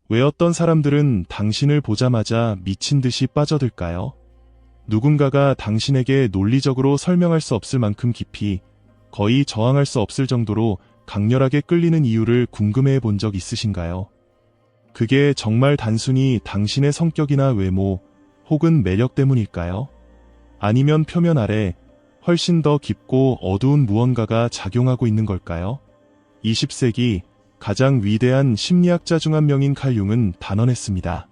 왜 어떤 사람들은 당신을 보자마자 미친 듯이 빠져들까요? 누군가가 당신에게 논리적으로 설명할 수 없을 만큼 깊이, 거의 저항할 수 없을 정도로 강렬하게 끌리는 이유를 궁금해해 본 적 있으신가요? 그게 정말 단순히 당신의 성격이나 외모 혹은 매력 때문일까요? 아니면 표면 아래 훨씬 더 깊고 어두운 무언가가 작용하고 있는 걸까요? 20세기 가장 위대한 심리학자 중 한 명인 칼 융은 단언했습니다.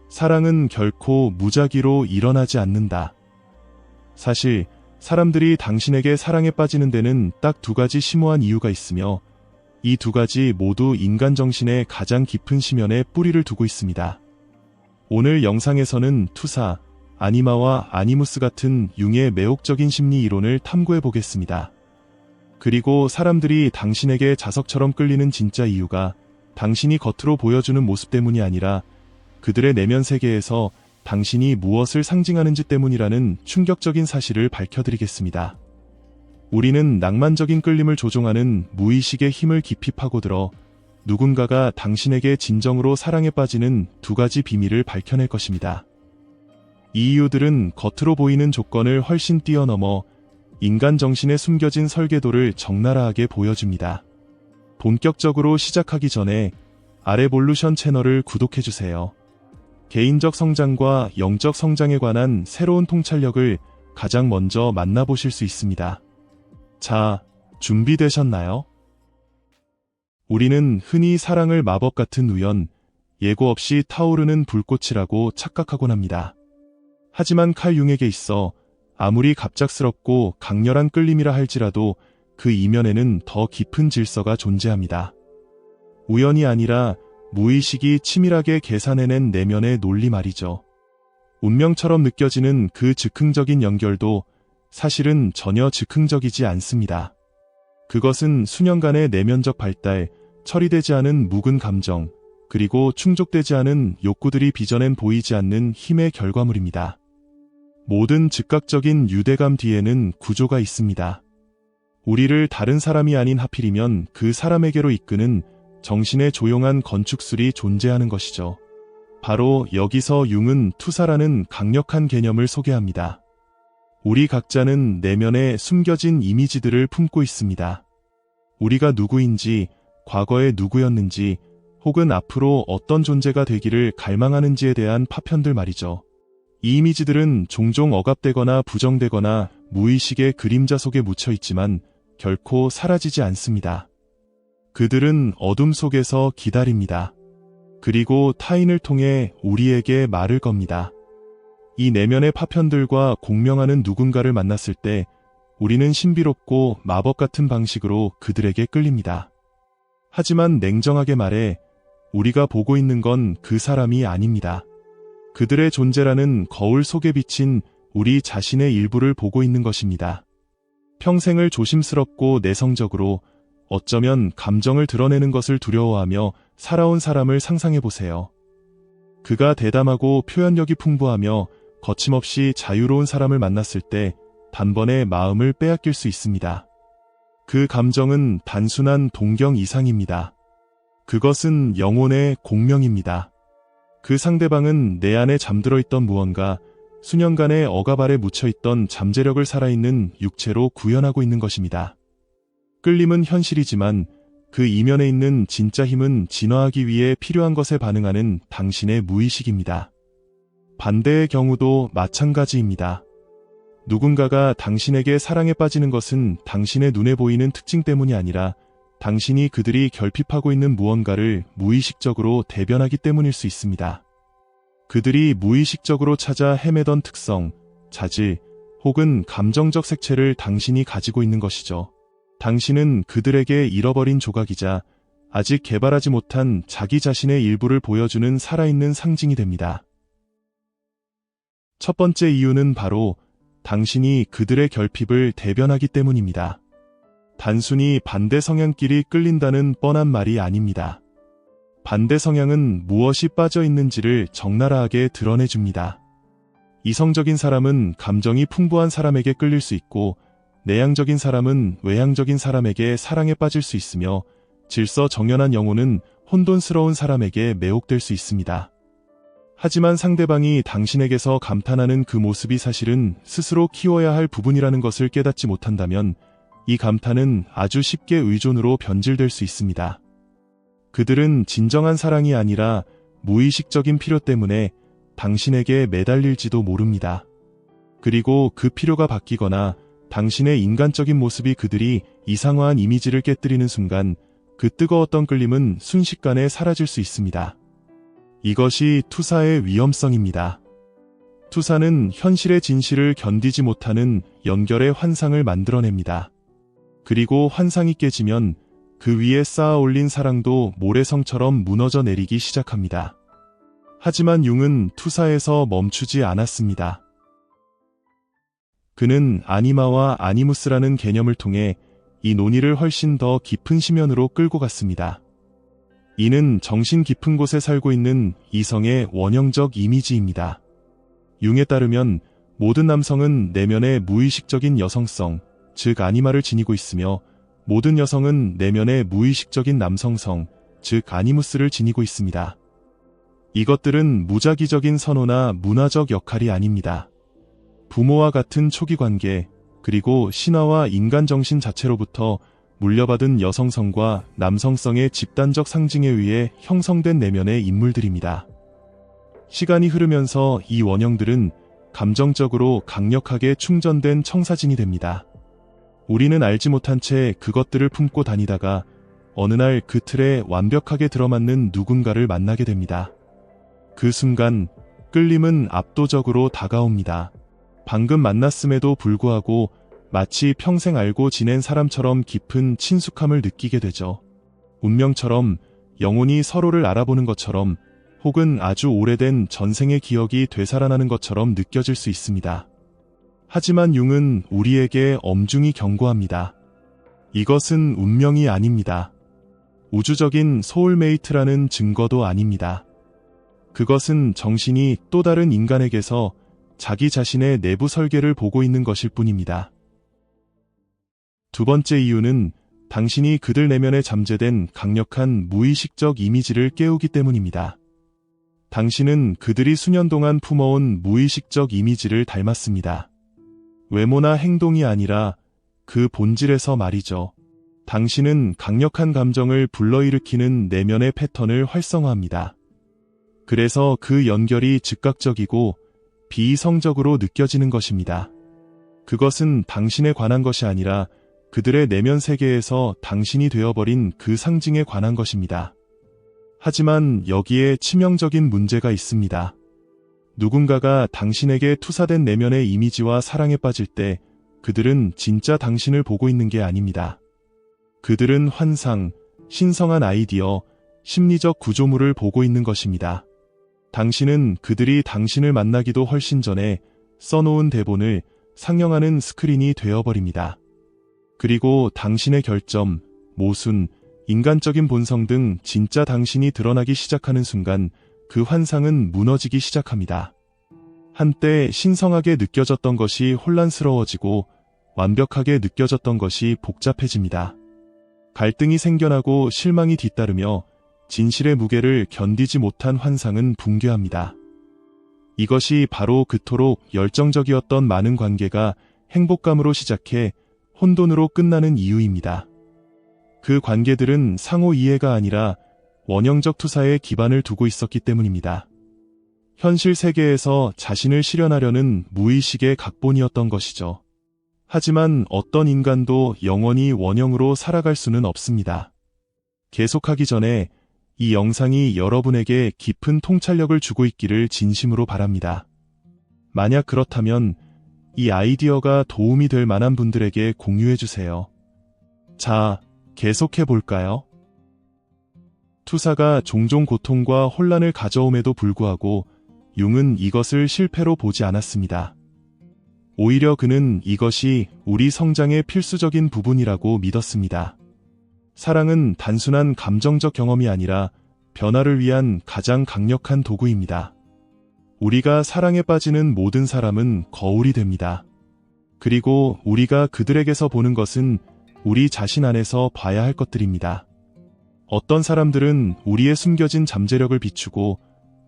사랑은 결코 무작위로 일어나지 않는다. 사실 사람들이 당신에게 사랑에 빠지는 데는 딱 두 가지 심오한 이유가 있으며 이 두 가지 모두 인간 정신의 가장 깊은 심연에 뿌리를 두고 있습니다. 오늘 영상에서는 투사, 아니마와 아니무스 같은 융의 매혹적인 심리 이론을 탐구해 보겠습니다. 그리고 사람들이 당신에게 자석처럼 끌리는 진짜 이유가 당신이 겉으로 보여주는 모습 때문이 아니라 그들의 내면 세계에서 당신이 무엇을 상징하는지 때문이라는 충격적인 사실을 밝혀드리겠습니다. 우리는 낭만적인 끌림을 조종하는 무의식의 힘을 깊이 파고들어 누군가가 당신에게 진정으로 사랑에 빠지는 두 가지 비밀을 밝혀낼 것입니다. 이 이유들은 겉으로 보이는 조건을 훨씬 뛰어넘어 인간 정신에 숨겨진 설계도를 적나라하게 보여줍니다. 본격적으로 시작하기 전에 아레볼루션 채널을 구독해주세요. 개인적 성장과 영적 성장에 관한 새로운 통찰력을 가장 먼저 만나보실 수 있습니다. 자, 준비되셨나요? 우리는 흔히 사랑을 마법 같은 우연, 예고 없이 타오르는 불꽃이라고 착각하곤 합니다. 하지만 칼 융에게 있어 아무리 갑작스럽고 강렬한 끌림이라 할지라도 그 이면에는 더 깊은 질서가 존재합니다. 우연이 아니라 무의식이 치밀하게 계산해낸 내면의 논리 말이죠. 운명처럼 느껴지는 그 즉흥적인 연결도 사실은 전혀 즉흥적이지 않습니다. 그것은 수년간의 내면적 발달, 처리되지 않은 묵은 감정, 그리고 충족되지 않은 욕구들이 빚어낸 보이지 않는 힘의 결과물입니다. 모든 즉각적인 유대감 뒤에는 구조가 있습니다. 우리를 다른 사람이 아닌 하필이면 그 사람에게로 이끄는 정신의 조용한 건축술이 존재하는 것이죠. 바로 여기서 융은 투사라는 강력한 개념을 소개합니다. 우리 각자는 내면에 숨겨진 이미지들을 품고 있습니다. 우리가 누구인지, 과거에 누구였는지, 혹은 앞으로 어떤 존재가 되기를 갈망하는지에 대한 파편들 말이죠. 이 이미지들은 종종 억압되거나 부정되거나 무의식의 그림자 속에 묻혀 있지만 결코 사라지지 않습니다. 그들은 어둠 속에서 기다립니다. 그리고 타인을 통해 우리에게 말을 겁니다. 이 내면의 파편들과 공명하는 누군가를 만났을 때 우리는 신비롭고 마법 같은 방식으로 그들에게 끌립니다. 하지만 냉정하게 말해 우리가 보고 있는 건 그 사람이 아닙니다. 그들의 존재라는 거울 속에 비친 우리 자신의 일부를 보고 있는 것입니다. 평생을 조심스럽고 내성적으로 어쩌면 감정을 드러내는 것을 두려워하며 살아온 사람을 상상해보세요. 그가 대담하고 표현력이 풍부하며 거침없이 자유로운 사람을 만났을 때 단번에 마음을 빼앗길 수 있습니다. 그 감정은 단순한 동경 이상입니다. 그것은 영혼의 공명입니다. 그 상대방은 내 안에 잠들어 있던 무언가, 수년간의 억압 아래 묻혀있던 잠재력을 살아있는 육체로 구현하고 있는 것입니다. 끌림은 현실이지만 그 이면에 있는 진짜 힘은 진화하기 위해 필요한 것에 반응하는 당신의 무의식입니다. 반대의 경우도 마찬가지입니다. 누군가가 당신에게 사랑에 빠지는 것은 당신의 눈에 보이는 특징 때문이 아니라 당신이 그들이 결핍하고 있는 무언가를 무의식적으로 대변하기 때문일 수 있습니다. 그들이 무의식적으로 찾아 헤매던 특성, 자질, 혹은 감정적 색채를 당신이 가지고 있는 것이죠. 당신은 그들에게 잃어버린 조각이자 아직 개발하지 못한 자기 자신의 일부를 보여주는 살아있는 상징이 됩니다. 첫 번째 이유는 바로 당신이 그들의 결핍을 대변하기 때문입니다. 단순히 반대 성향끼리 끌린다는 뻔한 말이 아닙니다. 반대 성향은 무엇이 빠져 있는지를 적나라하게 드러내줍니다. 이성적인 사람은 감정이 풍부한 사람에게 끌릴 수 있고 내향적인 사람은 외향적인 사람에게 사랑에 빠질 수 있으며 질서정연한 영혼은 혼돈스러운 사람에게 매혹될 수 있습니다. 하지만 상대방이 당신에게서 감탄하는 그 모습이 사실은 스스로 키워야 할 부분이라는 것을 깨닫지 못한다면 이 감탄은 아주 쉽게 의존으로 변질될 수 있습니다. 그들은 진정한 사랑이 아니라 무의식적인 필요 때문에 당신에게 매달릴지도 모릅니다. 그리고 그 필요가 바뀌거나 당신의 인간적인 모습이 그들이 이상화한 이미지를 깨뜨리는 순간 그 뜨거웠던 끌림은 순식간에 사라질 수 있습니다. 이것이 투사의 위험성입니다. 투사는 현실의 진실을 견디지 못하는 연결의 환상을 만들어냅니다. 그리고 환상이 깨지면 그 위에 쌓아 올린 사랑도 모래성처럼 무너져 내리기 시작합니다. 하지만 융은 투사에서 멈추지 않았습니다. 그는 아니마와 아니무스라는 개념을 통해 이 논의를 훨씬 더 깊은 심연으로 끌고 갔습니다. 이는 정신 깊은 곳에 살고 있는 이성의 원형적 이미지입니다. 융에 따르면 모든 남성은 내면의 무의식적인 여성성, 즉 아니마를 지니고 있으며 모든 여성은 내면의 무의식적인 남성성, 즉 아니무스를 지니고 있습니다. 이것들은 무작위적인 선호나 문화적 역할이 아닙니다. 부모와 같은 초기 관계, 그리고 신화와 인간 정신 자체로부터 물려받은 여성성과 남성성의 집단적 상징에 의해 형성된 내면의 인물들입니다. 시간이 흐르면서 이 원형들은 감정적으로 강력하게 충전된 청사진이 됩니다. 우리는 알지 못한 채 그것들을 품고 다니다가 어느 날 그 틀에 완벽하게 들어맞는 누군가를 만나게 됩니다. 그 순간 끌림은 압도적으로 다가옵니다. 방금 만났음에도 불구하고 마치 평생 알고 지낸 사람처럼 깊은 친숙함을 느끼게 되죠. 운명처럼, 영혼이 서로를 알아보는 것처럼, 혹은 아주 오래된 전생의 기억이 되살아나는 것처럼 느껴질 수 있습니다. 하지만 융은 우리에게 엄중히 경고합니다. 이것은 운명이 아닙니다. 우주적인 소울메이트라는 증거도 아닙니다. 그것은 정신이 또 다른 인간에게서 자기 자신의 내부 설계를 보고 있는 것일 뿐입니다. 두 번째 이유는 당신이 그들 내면에 잠재된 강력한 무의식적 이미지를 깨우기 때문입니다. 당신은 그들이 수년 동안 품어온 무의식적 이미지를 닮았습니다. 외모나 행동이 아니라 그 본질에서 말이죠. 당신은 강력한 감정을 불러일으키는 내면의 패턴을 활성화합니다. 그래서 그 연결이 즉각적이고 비이성적으로 느껴지는 것입니다. 그것은 당신에 관한 것이 아니라 그들의 내면 세계에서 당신이 되어버린 그 상징에 관한 것입니다. 하지만 여기에 치명적인 문제가 있습니다. 누군가가 당신에게 투사된 내면의 이미지와 사랑에 빠질 때 그들은 진짜 당신을 보고 있는 게 아닙니다. 그들은 환상, 신성한 아이디어, 심리적 구조물을 보고 있는 것입니다. 당신은 그들이 당신을 만나기도 훨씬 전에 써놓은 대본을 상영하는 스크린이 되어버립니다. 그리고 당신의 결점, 모순, 인간적인 본성 등 진짜 당신이 드러나기 시작하는 순간 그 환상은 무너지기 시작합니다. 한때 신성하게 느껴졌던 것이 혼란스러워지고 완벽하게 느껴졌던 것이 복잡해집니다. 갈등이 생겨나고 실망이 뒤따르며 진실의 무게를 견디지 못한 환상은 붕괴합니다. 이것이 바로 그토록 열정적이었던 많은 관계가 행복감으로 시작해 혼돈으로 끝나는 이유입니다. 그 관계들은 상호 이해가 아니라 원형적 투사에 기반을 두고 있었기 때문입니다. 현실 세계에서 자신을 실현하려는 무의식의 각본이었던 것이죠. 하지만 어떤 인간도 영원히 원형으로 살아갈 수는 없습니다. 계속하기 전에 이 영상이 여러분에게 깊은 통찰력을 주고 있기를 진심으로 바랍니다. 만약 그렇다면 이 아이디어가 도움이 될 만한 분들에게 공유해주세요. 자, 계속해 볼까요? 투사가 종종 고통과 혼란을 가져옴에도 불구하고 융은 이것을 실패로 보지 않았습니다. 오히려 그는 이것이 우리 성장의 필수적인 부분이라고 믿었습니다. 사랑은 단순한 감정적 경험이 아니라 변화를 위한 가장 강력한 도구입니다. 우리가 사랑에 빠지는 모든 사람은 거울이 됩니다. 그리고 우리가 그들에게서 보는 것은 우리 자신 안에서 봐야 할 것들입니다. 어떤 사람들은 우리의 숨겨진 잠재력을 비추고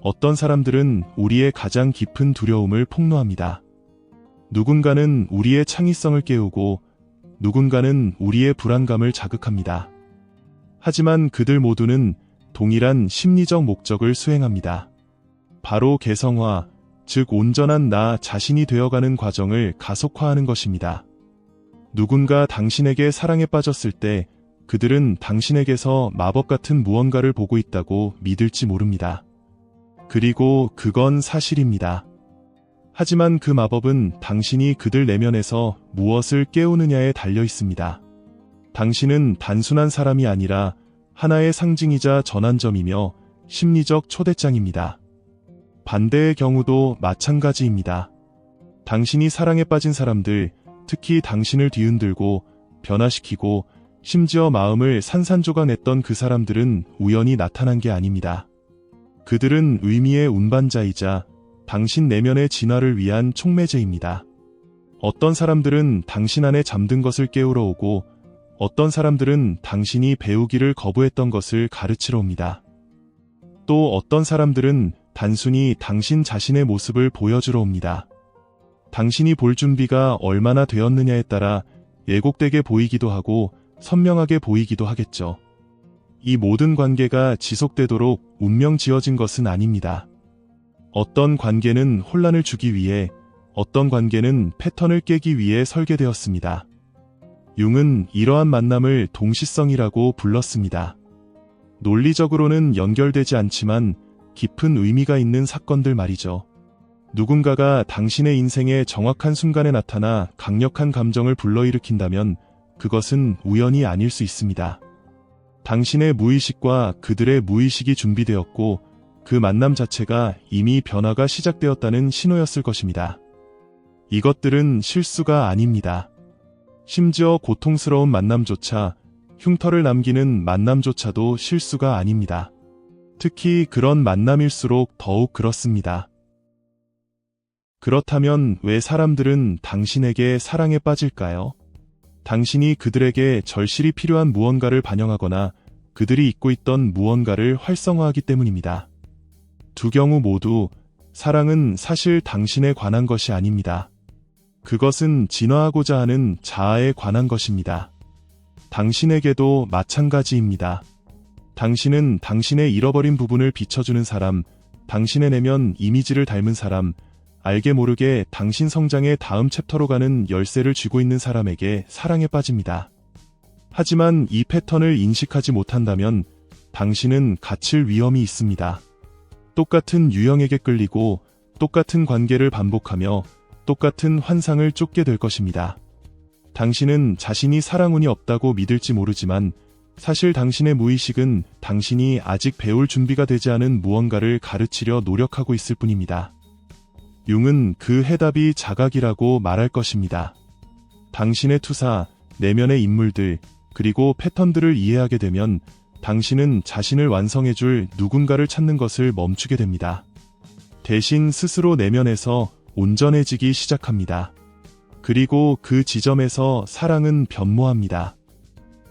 어떤 사람들은 우리의 가장 깊은 두려움을 폭로합니다. 누군가는 우리의 창의성을 깨우고 누군가는 우리의 불안감을 자극합니다. 하지만 그들 모두는 동일한 심리적 목적을 수행합니다. 바로 개성화, 즉 온전한 나 자신이 되어가는 과정을 가속화하는 것입니다. 누군가 당신에게 사랑에 빠졌을 때 그들은 당신에게서 마법 같은 무언가를 보고 있다고 믿을지 모릅니다. 그리고 그건 사실입니다. 하지만 그 마법은 당신이 그들 내면에서 무엇을 깨우느냐에 달려 있습니다. 당신은 단순한 사람이 아니라 하나의 상징이자 전환점이며 심리적 초대장입니다. 반대의 경우도 마찬가지입니다. 당신이 사랑에 빠진 사람들, 특히 당신을 뒤흔들고 변화시키고 심지어 마음을 산산조각냈던 그 사람들은 우연히 나타난 게 아닙니다. 그들은 의미의 운반자이자 당신 내면의 진화를 위한 촉매제입니다. 어떤 사람들은 당신 안에 잠든 것을 깨우러 오고 어떤 사람들은 당신이 배우기를 거부했던 것을 가르치러 옵니다. 또 어떤 사람들은 단순히 당신 자신의 모습을 보여주러 옵니다. 당신이 볼 준비가 얼마나 되었느냐에 따라 예곡되게 보이기도 하고 선명하게 보이기도 하겠죠. 이 모든 관계가 지속되도록 운명 지어진 것은 아닙니다. 어떤 관계는 혼란을 주기 위해, 어떤 관계는 패턴을 깨기 위해 설계되었습니다. 융은 이러한 만남을 동시성이라고 불렀습니다. 논리적으로는 연결되지 않지만 깊은 의미가 있는 사건들 말이죠. 누군가가 당신의 인생의 정확한 순간에 나타나 강력한 감정을 불러일으킨다면 그것은 우연이 아닐 수 있습니다. 당신의 무의식과 그들의 무의식이 준비되었고 그 만남 자체가 이미 변화가 시작되었다는 신호였을 것입니다. 이것들은 실수가 아닙니다. 심지어 고통스러운 만남조차, 흉터를 남기는 만남조차도 실수가 아닙니다. 특히 그런 만남일수록 더욱 그렇습니다. 그렇다면 왜 사람들은 당신에게 사랑에 빠질까요? 당신이 그들에게 절실히 필요한 무언가를 반영하거나 그들이 잊고 있던 무언가를 활성화하기 때문입니다. 두 경우 모두 사랑은 사실 당신에 관한 것이 아닙니다. 그것은 진화하고자 하는 자아에 관한 것입니다. 당신에게도 마찬가지입니다. 당신은 당신의 잃어버린 부분을 비춰주는 사람, 당신의 내면 이미지를 닮은 사람, 알게 모르게 당신 성장의 다음 챕터로 가는 열쇠를 쥐고 있는 사람에게 사랑에 빠집니다. 하지만 이 패턴을 인식하지 못한다면 당신은 갇힐 위험이 있습니다. 똑같은 유형에게 끌리고 똑같은 관계를 반복하며 똑같은 환상을 쫓게 될 것입니다. 당신은 자신이 사랑운이 없다고 믿을지 모르지만 사실 당신의 무의식은 당신이 아직 배울 준비가 되지 않은 무언가를 가르치려 노력하고 있을 뿐입니다. 융은 그 해답이 자각이라고 말할 것입니다. 당신의 투사, 내면의 인물들, 그리고 패턴들을 이해하게 되면 당신은 자신을 완성해줄 누군가를 찾는 것을 멈추게 됩니다. 대신 스스로 내면에서 온전해지기 시작합니다. 그리고 그 지점에서 사랑은 변모합니다.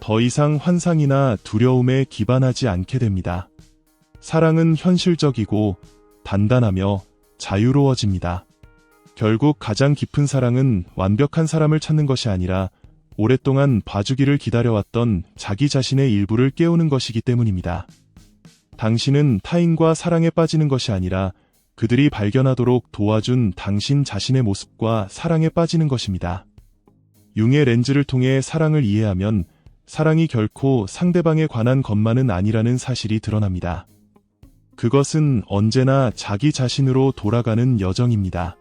더 이상 환상이나 두려움에 기반하지 않게 됩니다. 사랑은 현실적이고 단단하며 자유로워집니다. 결국 가장 깊은 사랑은 완벽한 사람을 찾는 것이 아니라 오랫동안 봐주기를 기다려왔던 자기 자신의 일부를 깨우는 것이기 때문입니다. 당신은 타인과 사랑에 빠지는 것이 아니라 그들이 발견하도록 도와준 당신 자신의 모습과 사랑에 빠지는 것입니다. 융의 렌즈를 통해 사랑을 이해하면 사랑이 결코 상대방에 관한 것만은 아니라는 사실이 드러납니다. 그것은 언제나 자기 자신으로 돌아가는 여정입니다.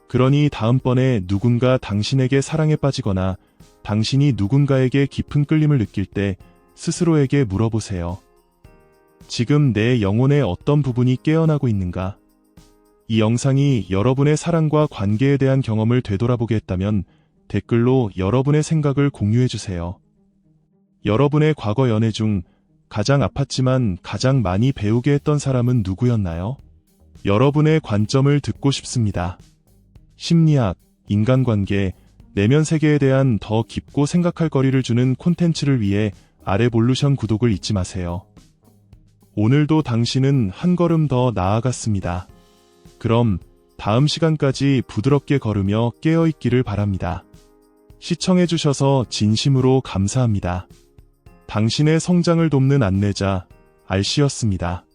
그러니 다음번에 누군가 당신에게 사랑에 빠지거나 당신이 누군가에게 깊은 끌림을 느낄 때 스스로에게 물어보세요. 지금 내 영혼의 어떤 부분이 깨어나고 있는가? 이 영상이 여러분의 사랑과 관계에 대한 경험을 되돌아보게 했다면 댓글로 여러분의 생각을 공유해주세요. 여러분의 과거 연애 중 가장 아팠지만 가장 많이 배우게 했던 사람은 누구였나요? 여러분의 관점을 듣고 싶습니다. 심리학, 인간관계, 내면 세계에 대한 더 깊고 생각할 거리를 주는 콘텐츠를 위해 아래볼루션 구독을 잊지 마세요. 오늘도 당신은 한 걸음 더 나아갔습니다. 그럼 다음 시간까지 부드럽게 걸으며 깨어있기를 바랍니다. 시청해주셔서 진심으로 감사합니다. 당신의 성장을 돕는 안내자, 알씨였습니다.